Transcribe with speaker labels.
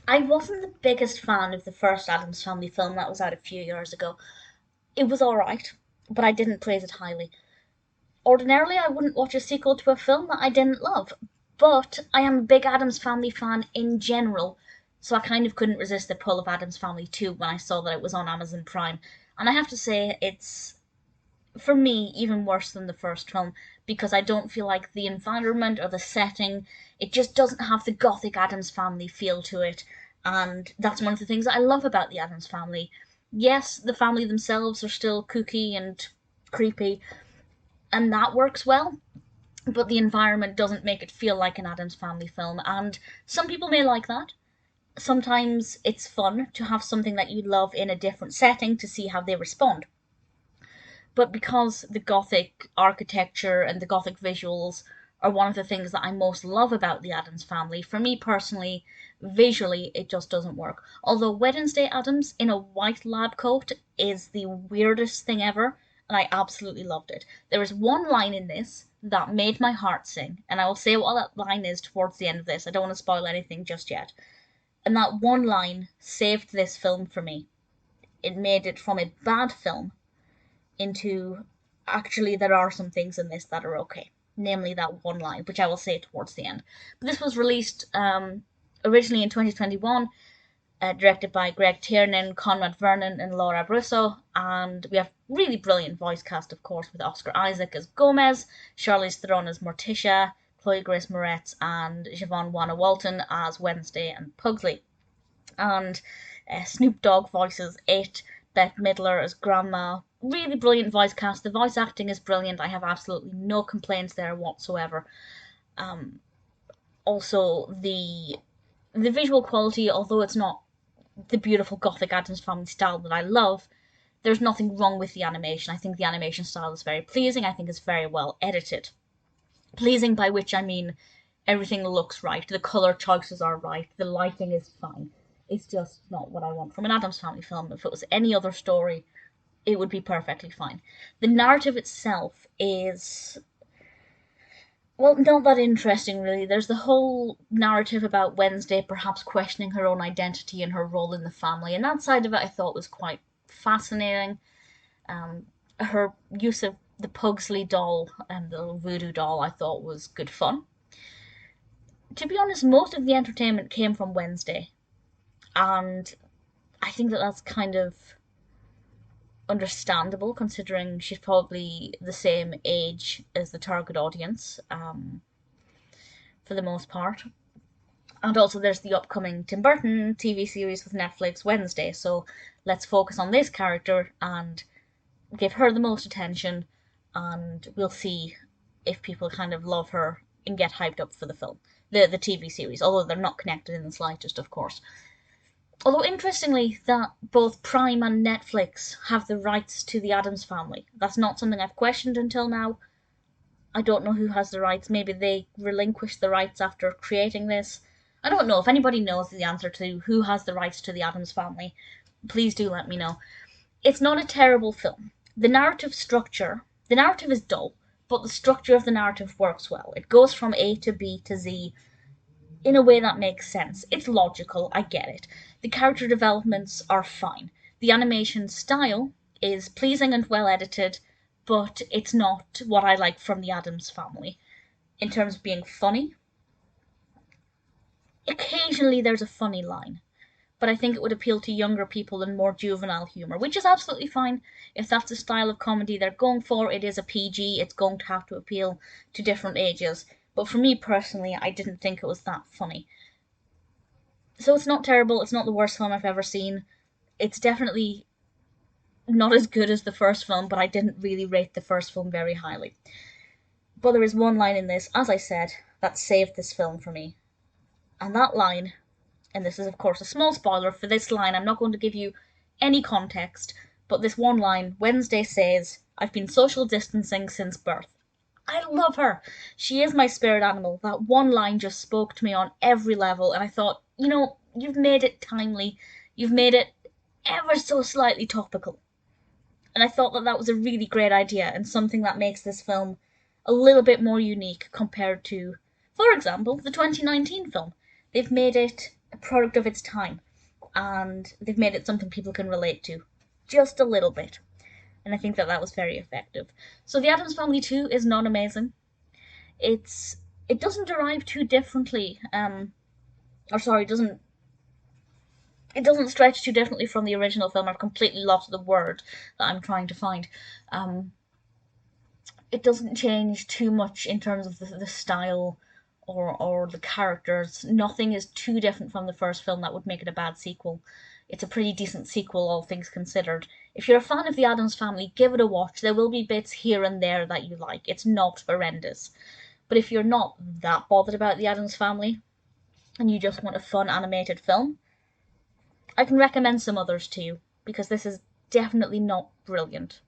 Speaker 1: I wasn't the biggest fan of the first Addams Family film that was out a few years ago. It was alright, but I didn't praise it highly. Ordinarily, I wouldn't watch a sequel to a film that I didn't love, but I am a big Addams Family fan in general, so I kind of couldn't resist the pull of Addams Family 2 when I saw that it was on Amazon Prime. And I have to say, it's, for me, even worse than the first film, because I don't feel like the environment or the setting, it just doesn't have the gothic Addams Family feel to it, and that's one of the things that I love about the Addams Family. Yes, the family themselves are still kooky and creepy, and that works well, but the environment doesn't make it feel like an Addams Family film, and some people may like that. Sometimes it's fun to have something that you love in a different setting to see how they respond. But because the Gothic architecture and the Gothic visuals are one of the things that I most love about the Addams Family, for me personally, visually, it just doesn't work. Although Wednesday Addams in a white lab coat is the weirdest thing ever, and I absolutely loved it. There is one line in this that made my heart sing, and I will say what that line is towards the end of this. I don't want to spoil anything just yet. And that one line saved this film for me. It made it from a bad film into, actually, there are some things in this that are okay. Namely that one line, which I will say towards the end. But this was released originally in 2021, directed by Greg Tiernan, Conrad Vernon, and Laura Brusso, and we have really brilliant voice cast, of course, with Oscar Isaac as Gomez, Charlize Theron as Morticia, Chloë Grace Moretz, and Javon Walton as Wednesday and Pugsley. And Snoop Dogg voices it, Bette Midler as Grandma. Really brilliant voice cast. The voice acting is brilliant. I have absolutely no complaints there whatsoever. Also, the visual quality, although it's not the beautiful gothic Addams Family style that I love, there's nothing wrong with the animation. I think the animation style is very pleasing. I think it's very well edited. Pleasing by which I mean everything looks right, the colour choices are right, the lighting is fine. It's just not what I want from an Addams Family film. If it was any other story, it would be perfectly fine. The narrative itself is, well, not that interesting, really. There's the whole narrative about Wednesday perhaps questioning her own identity and her role in the family, and that side of it I thought was quite fascinating. Her use of the Pugsley doll and the voodoo doll I thought was good fun. To be honest, most of the entertainment came from Wednesday, and I think that that's kind of understandable considering she's probably the same age as the target audience, for the most part. And also there's the upcoming Tim Burton TV series with Netflix, Wednesday, so let's focus on this character and give her the most attention, and we'll see if people kind of love her and get hyped up for the film, the TV series, although they're not connected in the slightest, of course. Although interestingly, that both Prime and Netflix have the rights to the Addams Family. That's not something I've questioned until now. I don't know who has the rights. Maybe they relinquished the rights after creating this. I don't know. If anybody knows the answer to who has the rights to the Addams Family, please do let me know. It's not a terrible film. The narrative is dull, but the structure of the narrative works well. It goes from A to B to Z in a way that makes sense. It's logical, I get it. The character developments are fine. The animation style is pleasing and well edited, but it's not what I like from the Addams Family. In terms of being funny, occasionally there's a funny line, but I think it would appeal to younger people and more juvenile humour, which is absolutely fine. If that's the style of comedy they're going for, it is a PG, it's going to have to appeal to different ages. But for me personally, I didn't think it was that funny. So it's not terrible, it's not the worst film I've ever seen. It's definitely not as good as the first film, but I didn't really rate the first film very highly. But there is one line in this, as I said, that saved this film for me. And that line, and this is of course a small spoiler for this line, I'm not going to give you any context, but this one line, Wednesday says, "I've been social distancing since birth." I love her. She is my spirit animal. That one line just spoke to me on every level, and I thought, you've made it timely. You've made it ever so slightly topical. And I thought that that was a really great idea, and something that makes this film a little bit more unique compared to, for example, the 2019 film. They've made it a product of its time, and they've made it something people can relate to, just a little bit. And I think that that was very effective. So the Addams Family 2 is not amazing. It doesn't derive too differently, it doesn't stretch too differently from the original film. I've completely lost the word that I'm trying to find. It doesn't change too much in terms of the style or the characters. Nothing is too different from the first film that would make it a bad sequel. It's a pretty decent sequel, all things considered. If you're a fan of the Addams Family, give it a watch. There will be bits here and there that you like. It's not horrendous. But if you're not that bothered about the Addams Family, and you just want a fun animated film, I can recommend some others to you, because this is definitely not brilliant.